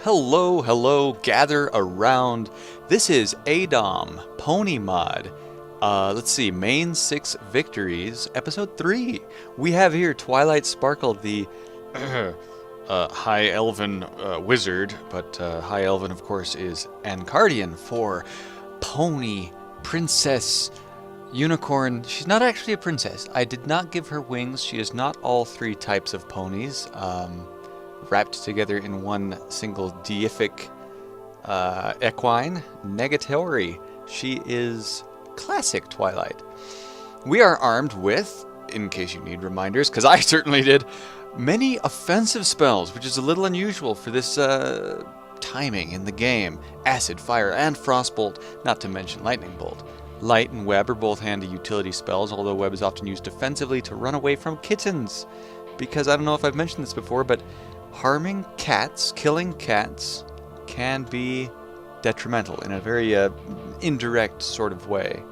Hello, hello, gather around. This is ADOM, Pony Mod. Let's see, Main 6 Victories, Episode 3. We have here Twilight Sparkle, the High Elven wizard, but High Elven, of course, is Ancardian for Pony Princess Unicorn. She's not actually a princess. I did not give her wings. She is not all three types of ponies. Wrapped together in one single deific equine, Negatory. She is classic Twilight. We are armed with, in case you need reminders, because I certainly did, many offensive spells, which is a little unusual for this timing in the game. Acid, Fire, and Frostbolt, not to mention Lightning Bolt. Light and Web are both handy utility spells, although Web is often used defensively to run away from kittens. Because I don't know if I've mentioned this before, but harming cats, killing cats, can be detrimental in a very indirect sort of way.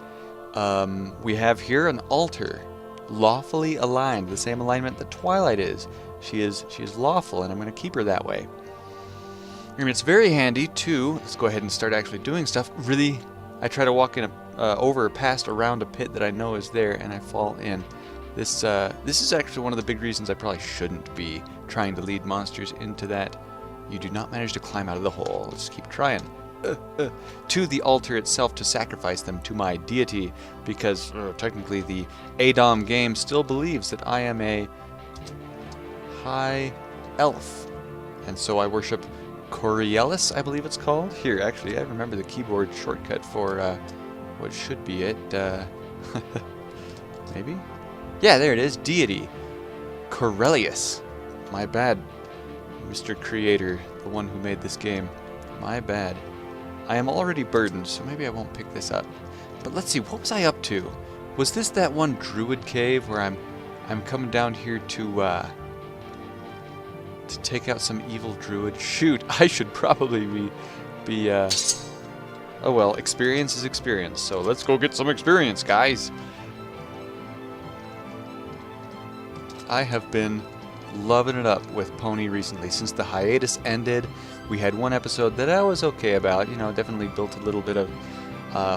We have here an altar, lawfully aligned, the same alignment that Twilight is. She is lawful, and I'm going to keep her that way. I mean, it's very handy too. Let's go ahead and start actually doing stuff. Really, I try to walk in over, past, around a pit that I know is there, and I fall in. This is actually one of the big reasons I probably shouldn't be trying to lead monsters into that. You do not manage to climb out of the hole. Let's keep trying. To the altar itself to sacrifice them to my deity, because technically the ADOM game still believes that I am a high elf. And so I worship Coriolis, I believe it's called. Here, actually, I remember the keyboard shortcut for what should be it. Maybe? Yeah, there it is. Deity. Corellius. My bad, Mr. Creator, the one who made this game. My bad. I am already burdened, so maybe I won't pick this up. But let's see, what was I up to? Was this that one druid cave where I'm coming down here to take out some evil druid? Shoot, I should probably be oh well, experience is experience, so let's go get some experience, guys. I have been loving it up with Pony recently. Since the hiatus ended, we had one episode that I was okay about. You know, definitely built a little bit of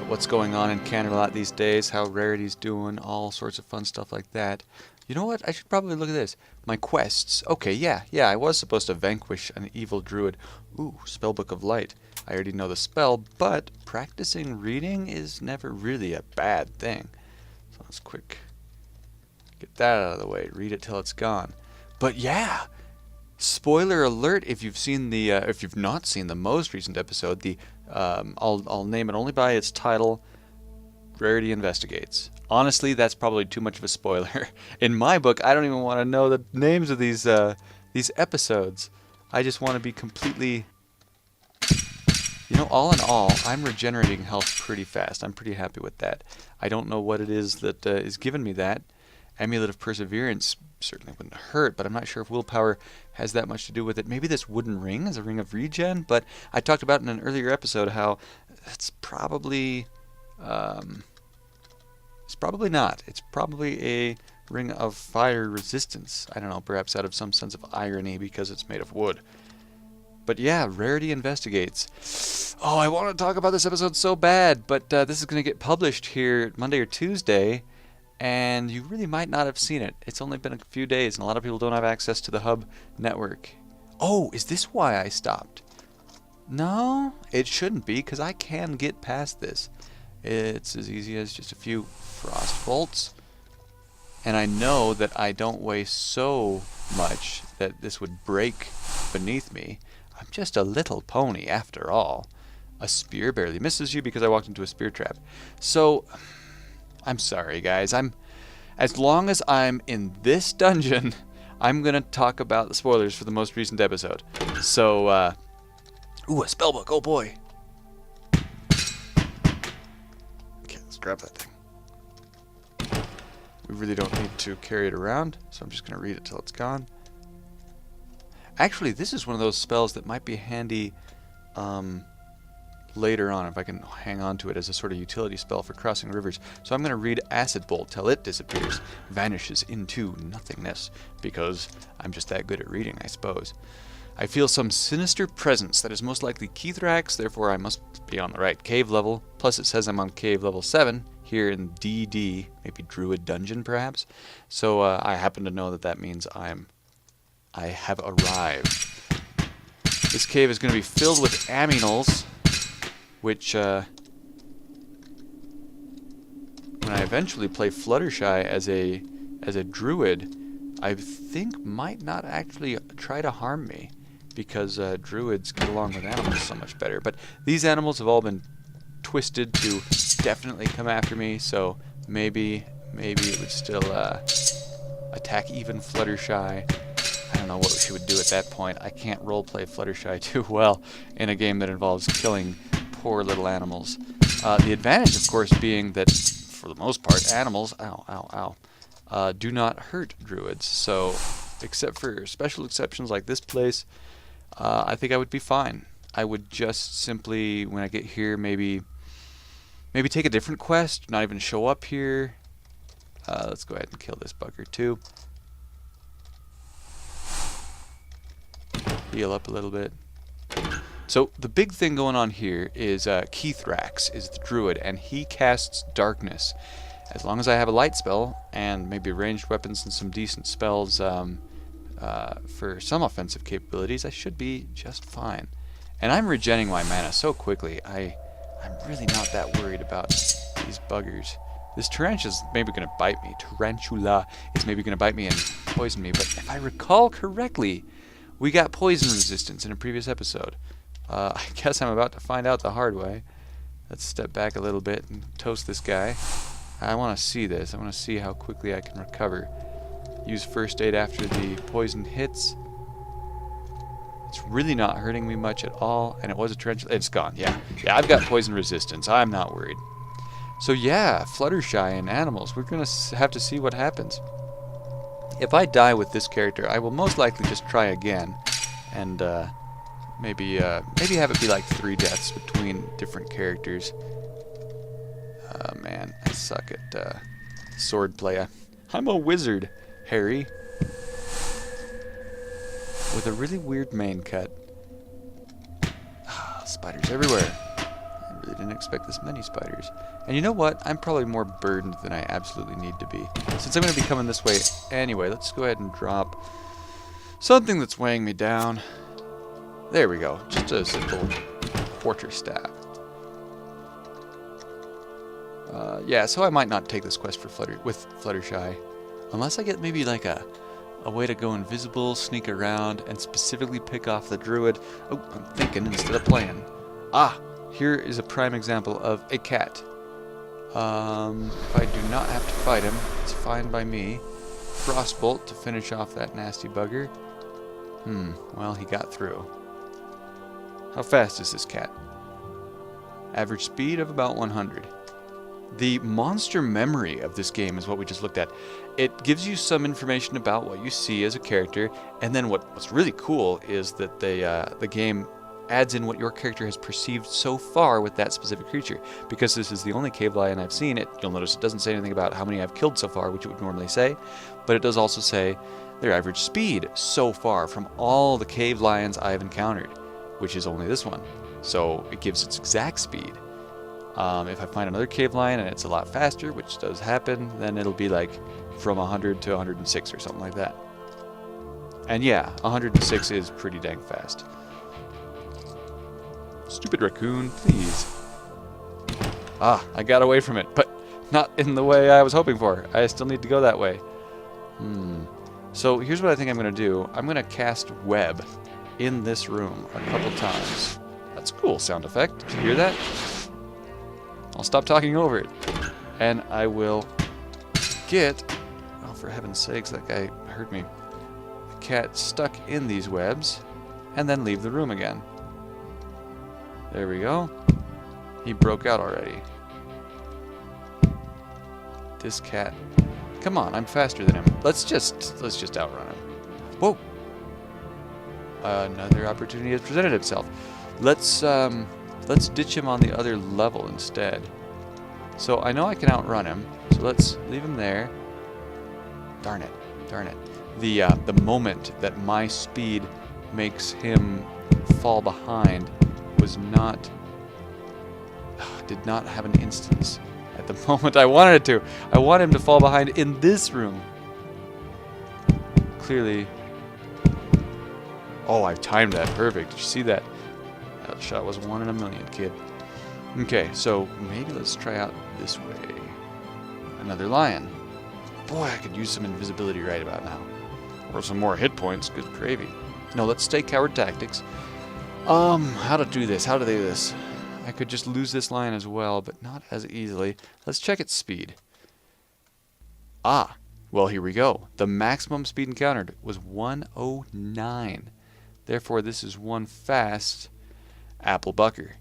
what's going on in Canada a lot these days, how Rarity's doing, all sorts of fun stuff like that. You know what? I should probably look at this. My quests. Okay, yeah, I was supposed to vanquish an evil druid. Ooh, Spellbook of Light. I already know the spell, but practicing reading is never really a bad thing. So let's quick get that out of the way. Read it till it's gone. But yeah, spoiler alert! If you've seen the, if you've not seen the most recent episode, the I'll name it only by its title. Rarity Investigates. Honestly, that's probably too much of a spoiler. In my book, I don't even want to know the names of these episodes. I just want to be completely. You know, all in all, I'm regenerating health pretty fast. I'm pretty happy with that. I don't know what it is that is giving me that. Amulet of Perseverance certainly wouldn't hurt, but I'm not sure if willpower has that much to do with it. Maybe this wooden ring is a ring of regen, but I talked about in an earlier episode how it's probably not. It's probably a ring of fire resistance. I don't know, perhaps out of some sense of irony because it's made of wood. But yeah, Rarity Investigates. Oh, I want to talk about this episode so bad, but this is going to get published here Monday or Tuesday. And you really might not have seen it. It's only been a few days, and a lot of people don't have access to the Hub network. Oh, is this why I stopped? No, it shouldn't be, because I can get past this. It's as easy as just a few frost bolts. And I know that I don't weigh so much that this would break beneath me. I'm just a little pony, after all. A spear barely misses you because I walked into a spear trap. So I'm sorry, guys. As long as I'm in this dungeon, I'm going to talk about the spoilers for the most recent episode. So, ooh, a spellbook. Oh, boy. Okay, let's grab that thing. We really don't need to carry it around, so I'm just going to read it till it's gone. Actually, this is one of those spells that might be handy later on if I can hang on to it as a sort of utility spell for crossing rivers. So I'm going to read Acid Bolt till it disappears, vanishes into nothingness, because I'm just that good at reading, I suppose. I feel some sinister presence that is most likely Keithrax, therefore I must be on the right cave level. Plus it says I'm on cave level 7 here in DD, maybe Druid Dungeon perhaps. So I happen to know that that means I have arrived. This cave is going to be filled with aminals, which when I eventually play Fluttershy as a druid, I think might not actually try to harm me, because druids get along with animals so much better. But these animals have all been twisted to definitely come after me, so maybe it would still attack even Fluttershy. I don't know what she would do at that point. I can't roleplay Fluttershy too well in a game that involves killing poor little animals. The advantage, of course, being that, for the most part, animals, do not hurt druids. So, except for special exceptions like this place, I think I would be fine. I would just simply, when I get here, maybe take a different quest, not even show up here. Let's go ahead and kill this bugger too. Heal up a little bit. So the big thing going on here is Keithrax is the druid, and he casts darkness. As long as I have a light spell and maybe ranged weapons and some decent spells for some offensive capabilities, I should be just fine. And I'm regenerating my mana so quickly, I'm really not that worried about these buggers. This tarantula is maybe going to bite me. Tarantula is maybe going to bite me and poison me, but if I recall correctly, we got poison resistance in a previous episode. I guess I'm about to find out the hard way. Let's step back a little bit and toast this guy. I want to see this. I want to see how quickly I can recover. Use first aid after the poison hits. It's really not hurting me much at all, and it was a tarantula. It's gone. Yeah, I've got poison resistance. I'm not worried. So yeah, Fluttershy and animals. We're gonna have to see what happens. If I die with this character, I will most likely just try again, and maybe have it be like 3 deaths between different characters. Man, I suck at swordplay. I'm a wizard, Harry, with a really weird main cut. Spiders everywhere. I really didn't expect this many spiders. And you know what? I'm probably more burdened than I absolutely need to be. Since I'm going to be coming this way anyway, let's go ahead and drop something that's weighing me down. There we go. Just a simple quarterstaff. Yeah, so I might not take this quest for Fluttershy, unless I get maybe like a way to go invisible, sneak around, and specifically pick off the druid. Oh, I'm thinking instead of playing. Here is a prime example of a cat. If I do not have to fight him, it's fine by me. Frostbolt to finish off that nasty bugger. Well, he got through. How fast is this cat? Average speed of about 100. The monster memory of this game is what we just looked at. It gives you some information about what you see as a character, and then what's really cool is that the game adds in what your character has perceived so far with that specific creature. Because this is the only cave lion I've seen, you'll notice it doesn't say anything about how many I've killed so far, which it would normally say, but it does also say their average speed so far from all the cave lions I've encountered, which is only this one. So it gives its exact speed. If I find another cave lion and it's a lot faster, which does happen, then it'll be like from 100 to 106 or something like that. And yeah, 106 is pretty dang fast. Stupid raccoon, please. I got away from it, but not in the way I was hoping for. I still need to go that way. So here's what I think I'm going to do. I'm going to cast web in this room a couple times. That's a cool sound effect. Did you hear that? I'll stop talking over it. And I will get, oh, for heaven's sakes, that guy heard me, the cat stuck in these webs, and then leave the room again. There we go. He broke out already. This cat. Come on, I'm faster than him. Let's just outrun him. Whoa! Another opportunity has presented itself. Let's ditch him on the other level instead. So I know I can outrun him, so let's leave him there. Darn it. The moment that my speed makes him fall behind was not... did not have an instance at the moment I wanted it to. I want him to fall behind in this room. Clearly... Oh, I timed that perfect. Did you see that? That shot was 1 in a million, kid. Okay, so maybe let's try out this way. Another lion. Boy, I could use some invisibility right about now. Or some more hit points. Good gravy. No, let's stay coward tactics. How to do this? How do they do this? I could just lose this lion as well, but not as easily. Let's check its speed. Ah, well, here we go. The maximum speed encountered was 109. Therefore, this is one fast apple bucker.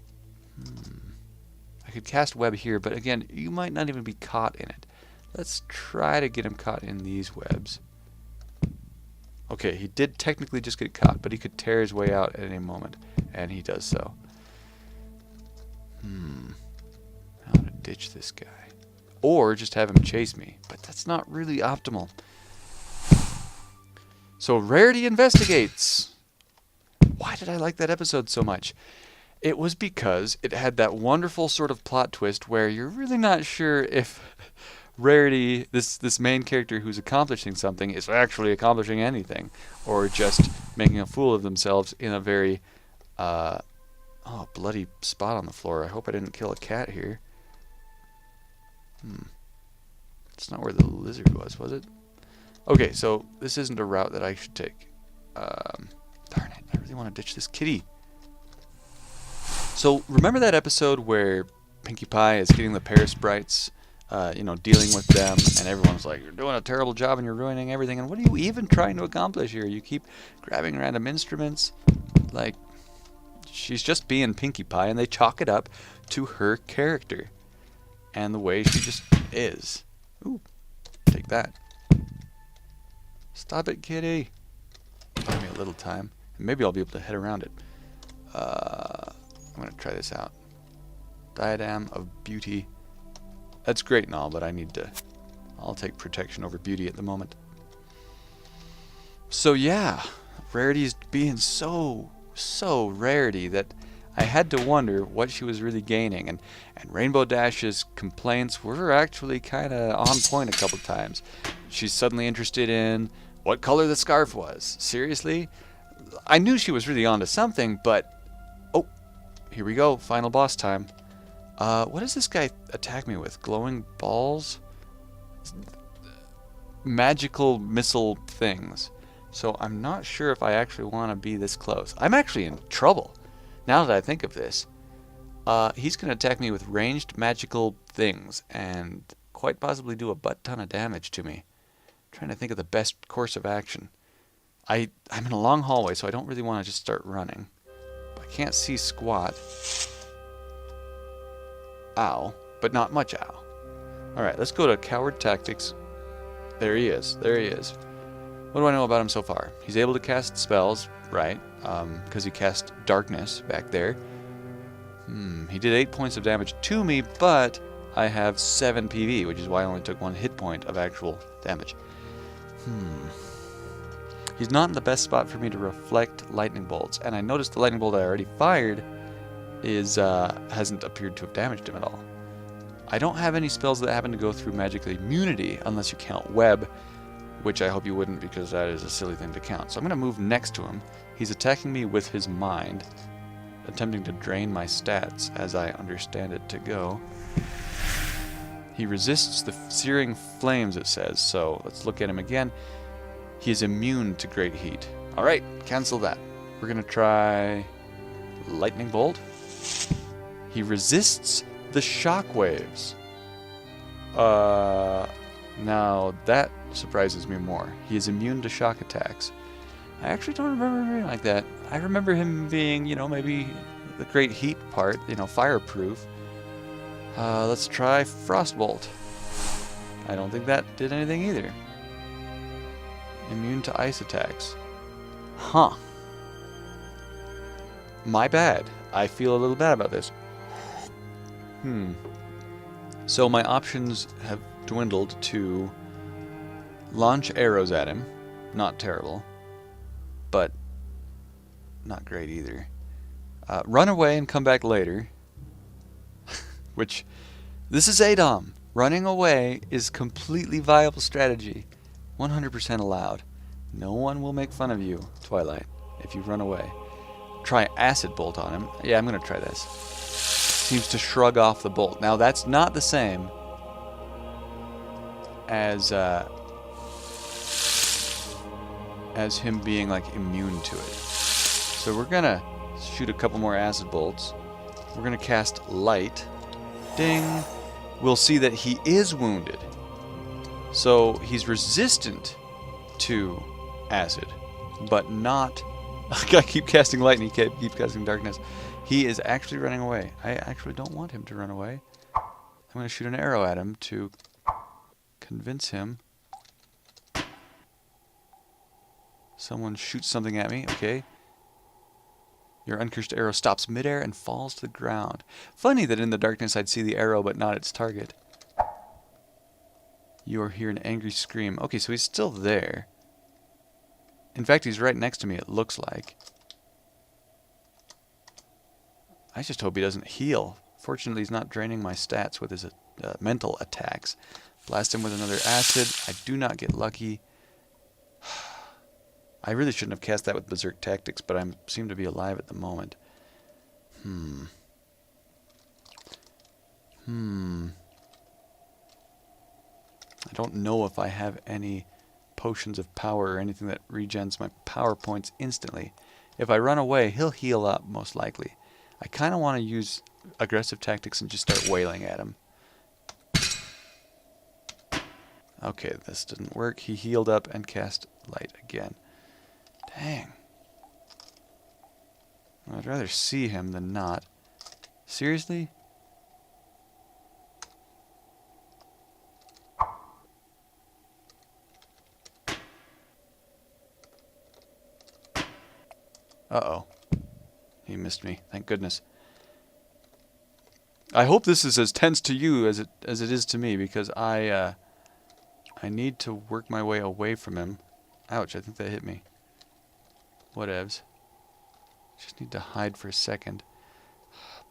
I could cast web here, but again, you might not even be caught in it. Let's try to get him caught in these webs. Okay, he did technically just get caught, but he could tear his way out at any moment, and he does so. How to ditch this guy. Or just have him chase me, but that's not really optimal. So, Rarity Investigates. Why did I like that episode so much? It was because it had that wonderful sort of plot twist where you're really not sure if Rarity, this main character who's accomplishing something, is actually accomplishing anything, or just making a fool of themselves in a very, bloody spot on the floor. I hope I didn't kill a cat here. It's not where the lizard was it? Okay, so this isn't a route that I should take. Darn it, I really want to ditch this kitty. So, remember that episode where Pinkie Pie is getting the Paris Sprites, dealing with them, and everyone's like, you're doing a terrible job and you're ruining everything, and what are you even trying to accomplish here? You keep grabbing random instruments. Like, she's just being Pinkie Pie, and they chalk it up to her character and the way she just is. Ooh, take that. Stop it, kitty. Give me a little time, and maybe I'll be able to head around it. I'm going to try this out. Diadem of Beauty. That's great and all, but I'll take protection over beauty at the moment. So yeah, Rarity's being so Rarity that I had to wonder what she was really gaining. And Rainbow Dash's complaints were actually kind of on point a couple times. She's suddenly interested in what color the scarf was. Seriously? I knew she was really onto something, but... Oh, here we go. Final boss time. What does this guy attack me with? Glowing balls? Magical missile things. So I'm not sure if I actually want to be this close. I'm actually in trouble, now that I think of this. He's going to attack me with ranged magical things and quite possibly do a butt ton of damage to me. I'm trying to think of the best course of action. I'm in a long hallway, so I don't really want to just start running. I can't see squat. Ow, but not much ow. Alright, let's go to Coward Tactics. There he is. There he is. What do I know about him so far? He's able to cast spells, right? Because he cast Darkness back there. He did 8 points of damage to me, but I have 7 PV, which is why I only took 1 hit point of actual damage. He's not in the best spot for me to reflect lightning bolts, and I noticed the lightning bolt I already fired hasn't appeared to have damaged him at all. I don't have any spells that happen to go through magical immunity, unless you count web, which I hope you wouldn't, because that is a silly thing to count. So I'm going to move next to him. He's attacking me with his mind, attempting to drain my stats, as I understand it to go. He resists the searing flames, it says, so let's look at him again. He is immune to great heat. Alright, cancel that. We're going to try Lightning Bolt. He resists the shock waves. Now that surprises me more. He is immune to shock attacks. I actually don't remember him being like that. I remember him being, maybe the great heat part, fireproof. Let's try Frostbolt. I don't think that did anything either. Immune to ice attacks. Huh. My bad. I feel a little bad about this. So my options have dwindled to launch arrows at him. Not terrible. But not great either. Run away and come back later. Which, this is ADOM. Running away is completely viable strategy. 100% allowed. No one will make fun of you, Twilight, if you run away. Try acid bolt on him. Yeah, I'm going to try this. Seems to shrug off the bolt. Now, that's not the same as him being like immune to it. So we're going to shoot a couple more acid bolts. We're going to cast light. Ding. We'll see that he is wounded. So he's resistant to acid, but not... I keep casting light and he keep casting darkness. He is actually running away. I actually don't want him to run away. I'm going to shoot an arrow at him to convince him. Someone shoots something at me. Okay. Your uncursed arrow stops midair and falls to the ground. Funny that in the darkness I'd see the arrow but not its target. You hear an angry scream. Okay, so he's still there. In fact, he's right next to me, it looks like. I just hope he doesn't heal. Fortunately, he's not draining my stats with his mental attacks. Blast him with another acid. I do not get lucky. I really shouldn't have cast that with Berserk Tactics, but I seem to be alive at the moment. I don't know if I have any potions of power or anything that regens my power points instantly. If I run away, he'll heal up, most likely. I kind of want to use aggressive tactics and just start wailing at him. Okay, this didn't work. He healed up and cast light again. Dang. I'd rather see him than not. Seriously? Uh-oh. He missed me. Thank goodness. I hope this is as tense to you as it is to me, because I need to work my way away from him. Ouch, I think that hit me. Whatevs. Just need to hide for a second.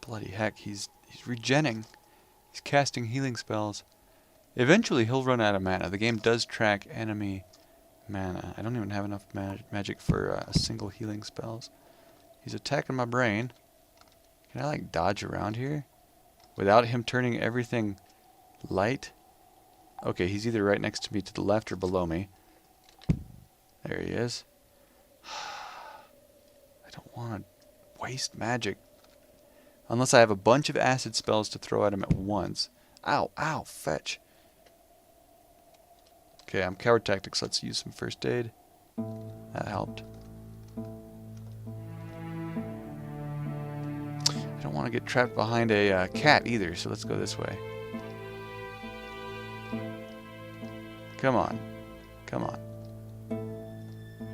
Bloody heck, he's regenning. He's casting healing spells. Eventually he'll run out of mana. The game does track enemy mana. I don't even have enough magic for a single healing spells. He's attacking my brain. Can I like dodge around here without him turning everything light? Okay, he's either right next to me to the left or below me. There he is. I don't want to waste magic unless I have a bunch of acid spells to throw at him at once. Ow, ow, fetch. Okay, I'm Coward Tactics. Let's use some first aid. That helped. I don't want to get trapped behind a cat either, so let's go this way. Come on. Come on.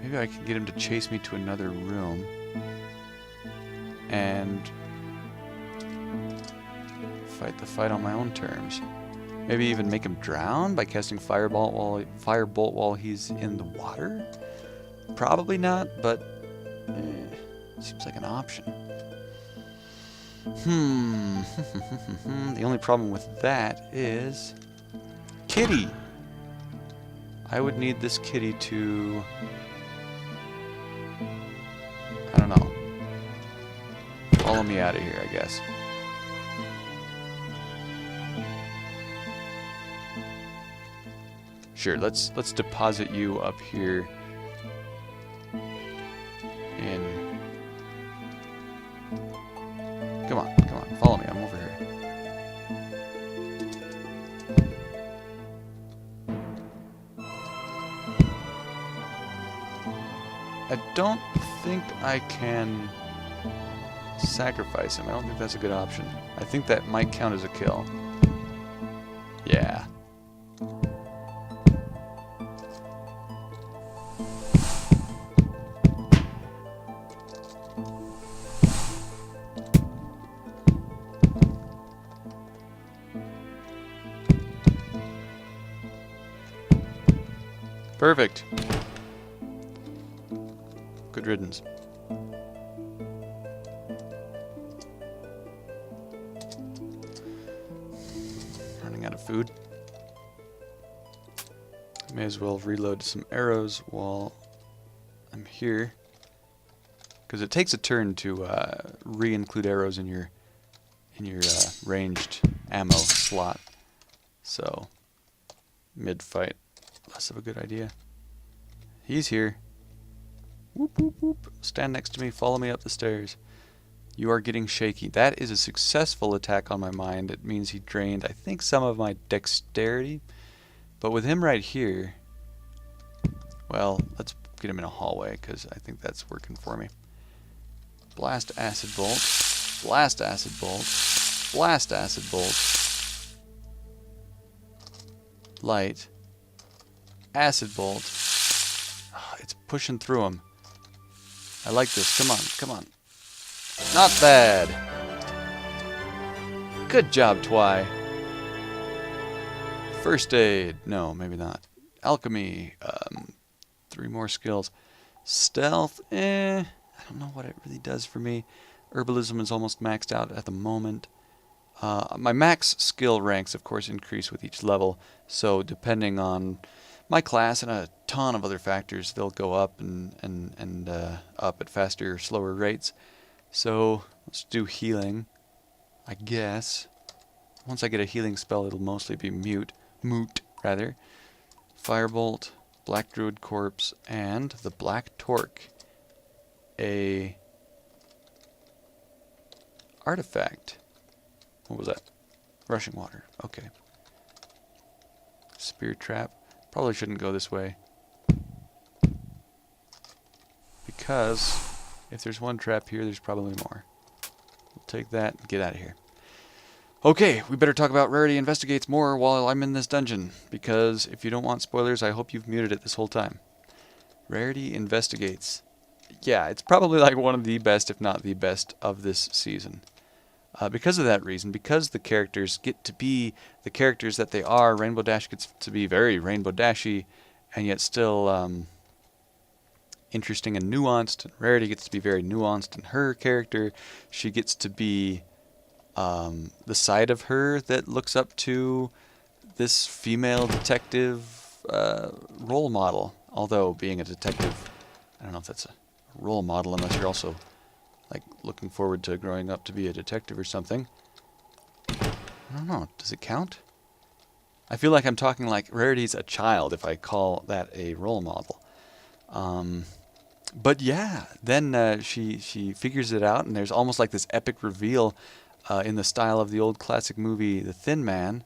Maybe I can get him to chase me to another room. And fight the fight on my own terms. Maybe even make him drown by casting Firebolt while he's in the water? Probably not, but seems like an option. The only problem with that is kitty. I would need this kitty to, I don't know, follow me out of here, I guess. Sure, let's deposit you up here in... Come on, follow me, I'm over here. I don't think I can sacrifice him. I don't think that's a good option. I think that might count as a kill. Yeah. Perfect. Good riddance. out of food. May as well reload some arrows while I'm here, because it takes a turn to re-include arrows in your ranged ammo slot. So mid-fight, less of a good idea. He's here. Whoop whoop whoop! Stand next to me. Follow me up the stairs. You are getting shaky. That is a successful attack on my mind. It means he drained, I think, some of my dexterity. But with him right here, well, let's get him in a hallway, because I think that's working for me. Blast acid bolt. Blast acid bolt. Blast acid bolt. Light. Acid bolt. Oh, it's pushing through him. I like this. Come on, come on. Not bad. Good job, Twy. First aid. No, maybe not. Alchemy. 3 more skills. Stealth. I don't know what it really does for me. Herbalism is almost maxed out at the moment. My max skill ranks, of course, increase with each level. So depending on my class and a ton of other factors, they'll go up and up at faster or slower rates. So let's do healing, I guess. Once I get a healing spell, it'll mostly be moot rather. Firebolt, Black Druid Corpse, and the Black Torque. A artifact. What was that? Rushing water. Okay. Spear trap. Probably shouldn't go this way, because if there's one trap here, there's probably more. We'll take that and get out of here. Okay, we better talk about Rarity Investigates more while I'm in this dungeon, because if you don't want spoilers, I hope you've muted it this whole time. Rarity Investigates. Yeah, it's probably like one of the best, if not the best, of this season. Because of that reason, because the characters get to be the characters that they are, Rainbow Dash gets to be very Rainbow Dashy, and yet still interesting and nuanced. And Rarity gets to be very nuanced in her character. She gets to be the side of her that looks up to this female detective role model. Although being a detective, I don't know if that's a role model unless you're also like looking forward to growing up to be a detective or something. I don't know. Does it count? I feel like I'm talking like Rarity's a child if I call that a role model. But yeah, then she figures it out, and there's almost like this epic reveal in the style of the old classic movie, The Thin Man.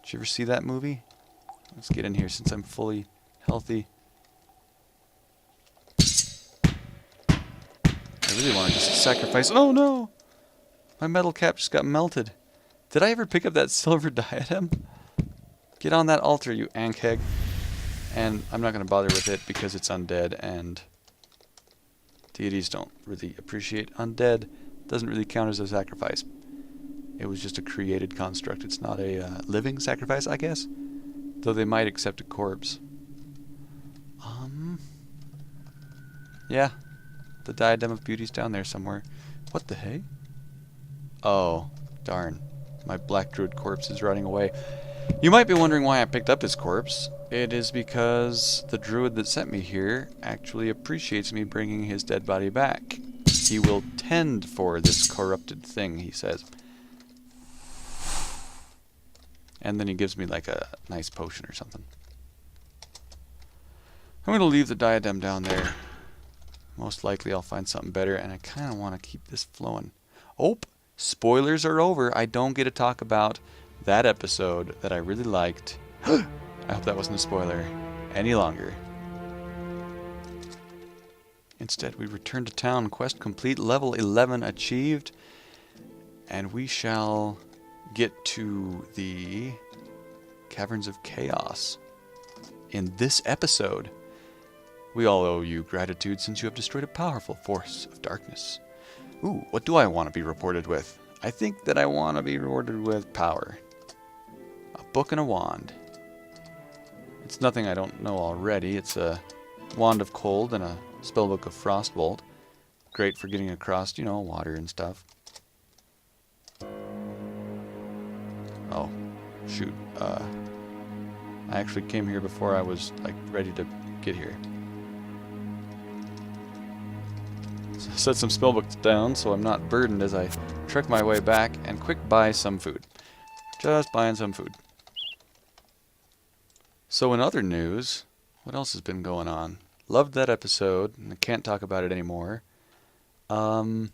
Did you ever see that movie? Let's get in here since I'm fully healthy. I really want to just sacrifice. Oh no! My metal cap just got melted. Did I ever pick up that silver diadem? Get on that altar, you ankeg. And I'm not going to bother with it because it's undead, and deities don't really appreciate undead. Doesn't really count as a sacrifice. It was just a created construct. It's not a living sacrifice, I guess. Though they might accept a corpse. Yeah. The Diadem of Beauty's down there somewhere. What the hey? Oh, darn. My Black Druid corpse is running away. You might be wondering why I picked up his corpse. It is because the druid that sent me here actually appreciates me bringing his dead body back. He will tend for this corrupted thing, he says. And then he gives me like a nice potion or something. I'm going to leave the diadem down there. Most likely I'll find something better, and I kind of want to keep this flowing. Oh, spoilers are over. I don't get to talk about that episode that I really liked. I hope that wasn't a spoiler any longer. Instead, we return to town. Quest complete. Level 11 achieved. And we shall get to the Caverns of Chaos in this episode. We all owe you gratitude since you have destroyed a powerful force of darkness. Ooh, what do I want to be rewarded with? I think that I want to be rewarded with power. A book and a wand. It's nothing I don't know already. It's a wand of cold and a spellbook of frostbolt. Great for getting across, you know, water and stuff. Oh, shoot. I actually came here before I was, like, ready to get here. So set some spellbooks down so I'm not burdened as I trek my way back and quick buy some food. Just buying some food. So in other news, what else has been going on? Loved that episode, and I can't talk about it anymore. Oh,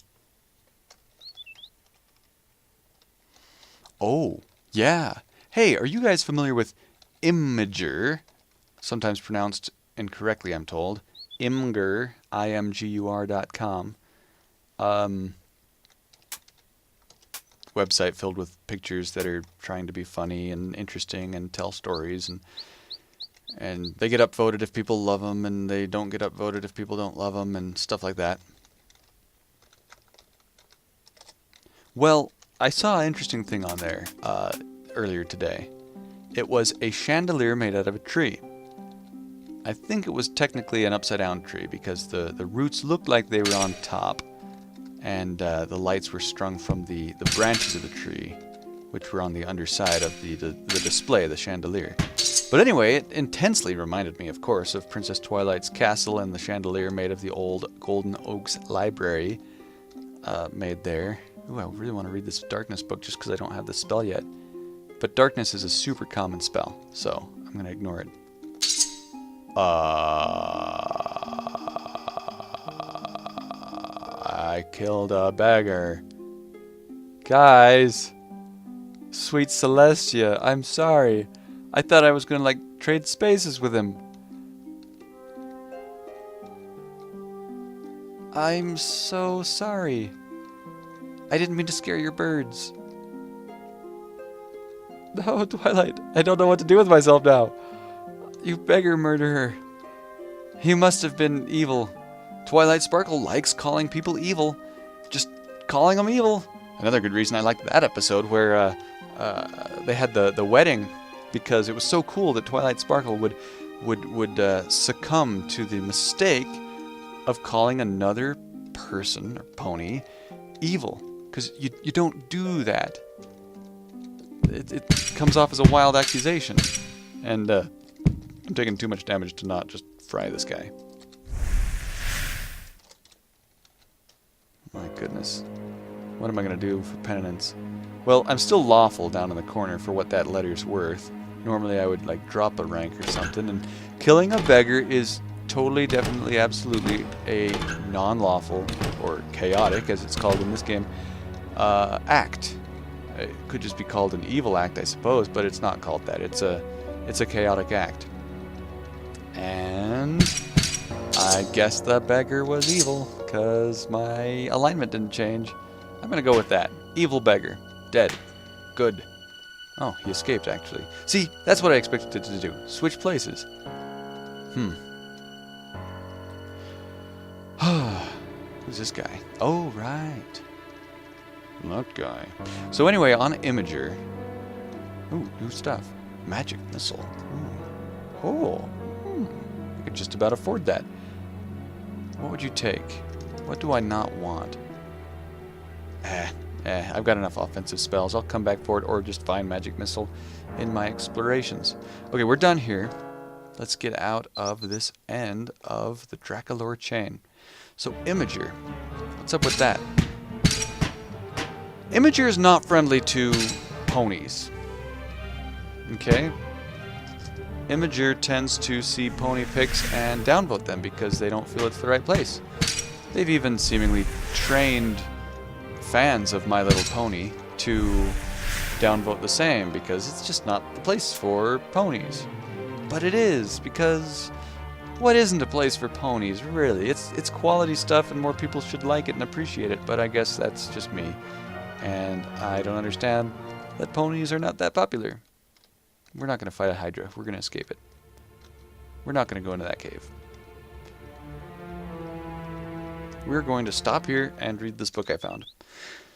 yeah. Hey, are you guys familiar with Imgur? Sometimes pronounced incorrectly, I'm told. Imgur, imgur.com. Website filled with pictures that are trying to be funny and interesting and tell stories, and they get upvoted if people love them, and they don't get upvoted if people don't love them, and stuff like that. Well, I saw an interesting thing on there earlier today. It was a chandelier made out of a tree. I think it was technically an upside-down tree because the roots looked like they were on top, and the lights were strung from the branches of the tree, which were on the underside of the display, the chandelier. But anyway, it intensely reminded me, of course, of Princess Twilight's castle and the chandelier made of the old Golden Oaks library made there. Ooh, I really want to read this darkness book just because I don't have the spell yet. But darkness is a super common spell, so I'm going to ignore it. I killed a beggar. Guys. Sweet Celestia, I'm sorry. I thought I was going to, like, trade spaces with him. I'm so sorry. I didn't mean to scare your birds. No, Twilight, I don't know what to do with myself now. You beggar murderer. He must have been evil. Twilight Sparkle likes calling people evil. Just calling them evil. Another good reason I liked that episode where they had the wedding, because it was so cool that Twilight Sparkle would succumb to the mistake of calling another person or pony evil, because you don't do that. It comes off as a wild accusation, and I'm taking too much damage to not just fry this guy. My goodness. What am I going to do for penitence? Well, I'm still lawful down in the corner for what that letter's worth. Normally I would, like, drop a rank or something, and killing a beggar is totally, definitely, absolutely a non-lawful, or chaotic, as it's called in this game, act. It could just be called an evil act, I suppose, but it's not called that. It's a chaotic act. And I guess the beggar was evil, because my alignment didn't change. I'm going to go with that. Evil beggar. Dead. Good. Oh, he escaped, actually. See, that's what I expected it to do. Switch places. Who's this guy? Oh, right. That guy. So anyway, on Imager. Ooh, new stuff. Magic missile. Ooh. Oh. I could just about afford that. What would you take? What do I not want? I've got enough offensive spells. I'll come back for it, or just find magic missile in my explorations. Okay, we're done here. Let's get out of this end of the Dracolore chain. So, Imager. What's up with that? Imager is not friendly to ponies. Okay? Imager tends to see pony pics and downvote them because they don't feel it's the right place. They've even seemingly trained fans of My Little Pony to downvote the same because it's just not the place for ponies. But it is, because what isn't a place for ponies, really? It's quality stuff and more people should like it and appreciate it, but I guess that's just me. And I don't understand that ponies are not that popular. We're not going to fight a Hydra. We're going to escape it. We're not going to go into that cave. We're going to stop here and read this book I found.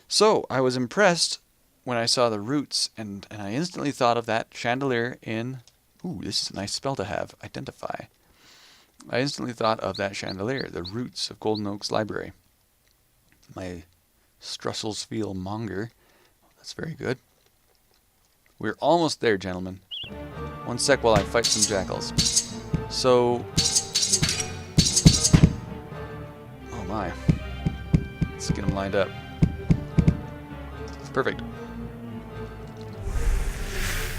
So, I was impressed when I saw the roots, and I instantly thought of that chandelier in... Ooh, this is a nice spell to have. Identify. I instantly thought of that chandelier, the roots of Golden Oaks Library. My Strusselsville Monger. That's very good. We're almost there, gentlemen. One sec while I fight some jackals. So... oh my. Let's get them lined up. Perfect.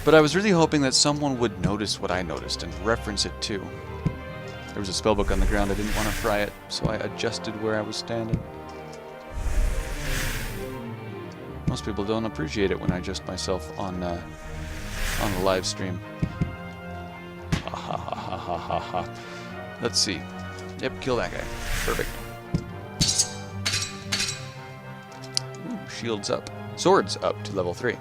But I was really hoping that someone would notice what I noticed and reference it too. There was a spellbook on the ground. I didn't want to fry it, so I adjusted where I was standing. Most people don't appreciate it when I adjust myself on the live stream. Ha ha ha ha ha ha ha. Let's see. Yep, kill that guy. Perfect. Ooh, shields up. Swords up to level 3.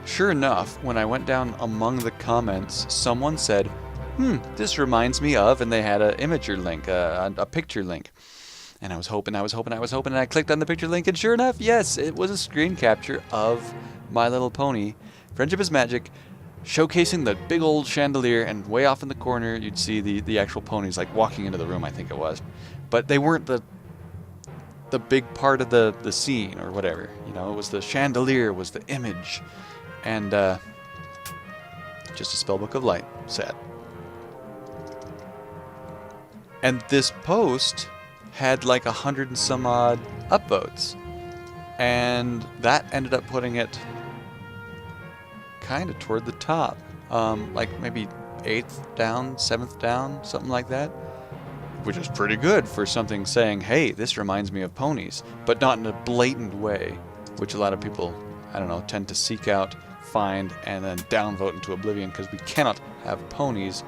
Sure enough, when I went down among the comments, someone said, this reminds me of, and they had a imager link, a picture link. And I was hoping, and I clicked on the picture link, and sure enough, yes, it was a screen capture of My Little Pony, Friendship is Magic, showcasing the big old chandelier, and way off in the corner, you'd see the actual ponies, like, walking into the room, I think it was. But they weren't the big part of the scene, or whatever. You know, it was the chandelier, was the image. And, just a spellbook of light. Sad. And this post had like 100 and some odd upvotes. And that ended up putting it kind of toward the top. Like maybe 8th down, 7th down, something like that. Which is pretty good for something saying, hey, this reminds me of ponies. But not in a blatant way, which a lot of people, I don't know, tend to seek out, find, and then downvote into oblivion because we cannot have ponies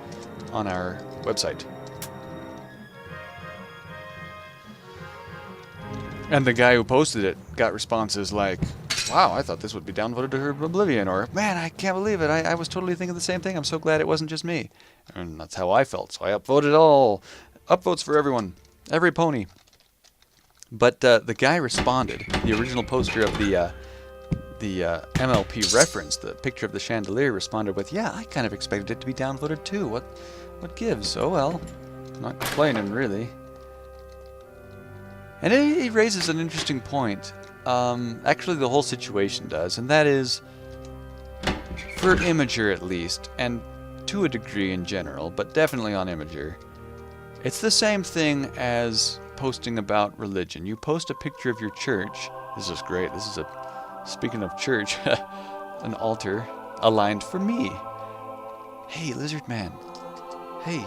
on our website. And the guy who posted it got responses like, wow, I thought this would be downvoted to oblivion, or man, I can't believe it, I was totally thinking the same thing, I'm so glad it wasn't just me. And that's how I felt, so I upvoted all. Upvotes for everyone, every pony. But the guy responded, the original poster of the MLP reference, the picture of the chandelier, responded with, yeah, I kind of expected it to be downvoted too. What gives? Oh well. Not complaining, really. And it raises an interesting point. Actually, the whole situation does, and that is, for Imager at least, and to a degree in general, but definitely on Imager, it's the same thing as posting about religion. You post a picture of your church. This is great. This is speaking of church, an altar aligned for me. Hey, lizard man. Hey.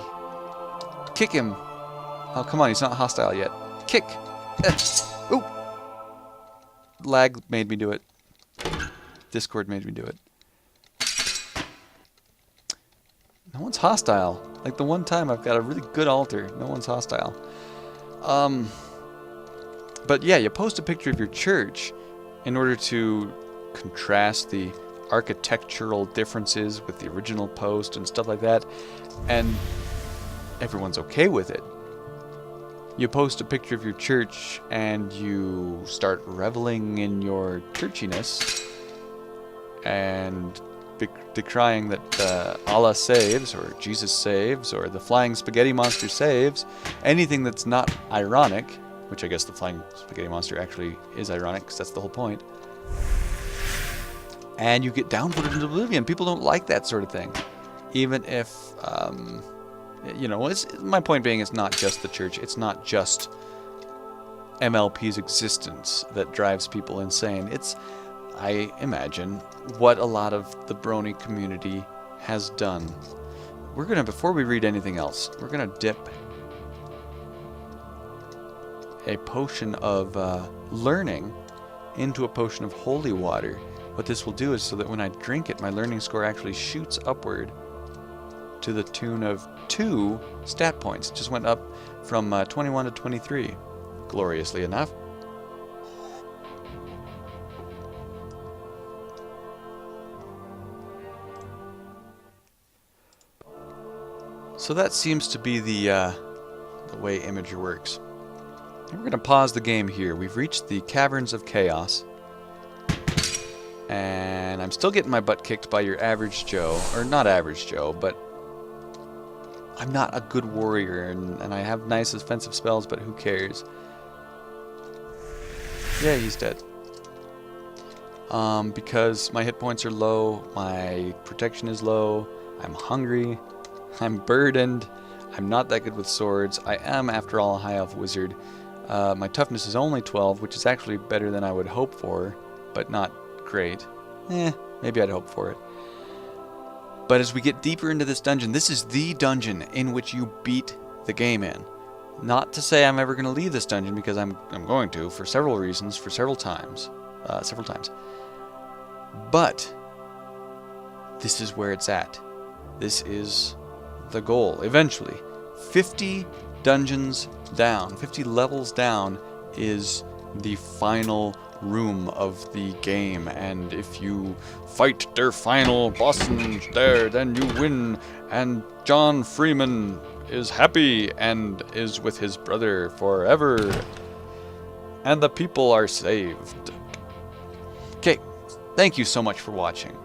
Kick him. Oh, come on. He's not hostile yet. Kick. Ooh. Lag made me do it. Discord made me do it. No one's hostile. Like the one time I've got a really good altar, no one's hostile. But yeah, you post a picture of your church in order to contrast the architectural differences with the original post and stuff like that, and everyone's okay with it. You post a picture of your church and you start reveling in your churchiness and decrying that Allah saves, or Jesus saves, or the flying spaghetti monster saves, anything that's not ironic, which I guess the flying spaghetti monster actually is ironic, because that's the whole point. And you get downvoted into oblivion. People don't like that sort of thing. Even if, you know, my point being, it's not just the church, it's not just MLP's existence that drives people insane. It's, I imagine, what a lot of the Brony community has done. We're gonna, before we read anything else, we're gonna dip a potion of learning into a potion of holy water. What this will do is so that when I drink it, my learning score actually shoots upward to the tune of 2 stat points. It just went up from 21 to 23, gloriously enough. So that seems to be the way Imager works. And we're going to pause the game here. We've reached the Caverns of Chaos. And I'm still getting my butt kicked by your average Joe. Or not average Joe, but I'm not a good warrior. And I have nice offensive spells, but who cares? Yeah, he's dead. Because my hit points are low, my protection is low, I'm hungry, I'm burdened, I'm not that good with swords. I am, after all, a high elf wizard. My toughness is only 12, which is actually better than I would hope for, but not great. Maybe I'd hope for it. But as we get deeper into this dungeon, this is the dungeon in which you beat the game in. Not to say I'm ever going to leave this dungeon, because I'm going to, for several reasons, for several times. But this is where it's at. This is the goal, eventually. 50 dungeons down, 50 levels down is the final room of the game, and if you fight their final bosses there, then you win, and John Freeman is happy and is with his brother forever, and the people are saved. Okay, thank you so much for watching.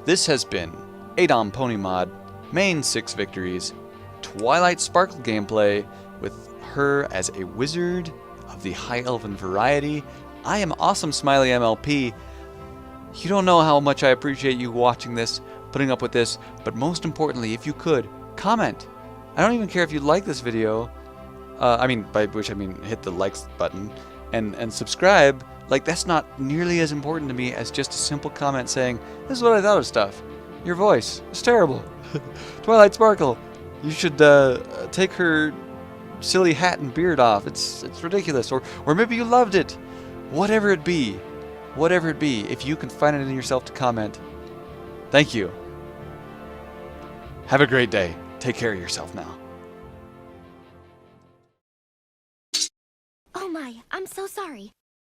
This has been ADOM Pony Mod, Main 6 Victories, Twilight Sparkle gameplay with her as a wizard of the High Elven variety. I am AwesomesmileyMLP. You don't know how much I appreciate you watching this, putting up with this, but most importantly, if you could, comment. I don't even care if you like this video, by which I mean hit the likes button, and subscribe. Like, that's not nearly as important to me as just a simple comment saying, this is what I thought of stuff. Your voice is terrible. Twilight Sparkle, you should take her silly hat and beard off. It's ridiculous. Or maybe you loved it. Whatever it be, if you can find it in yourself to comment, thank you. Have a great day. Take care of yourself now. Oh my, I'm so sorry.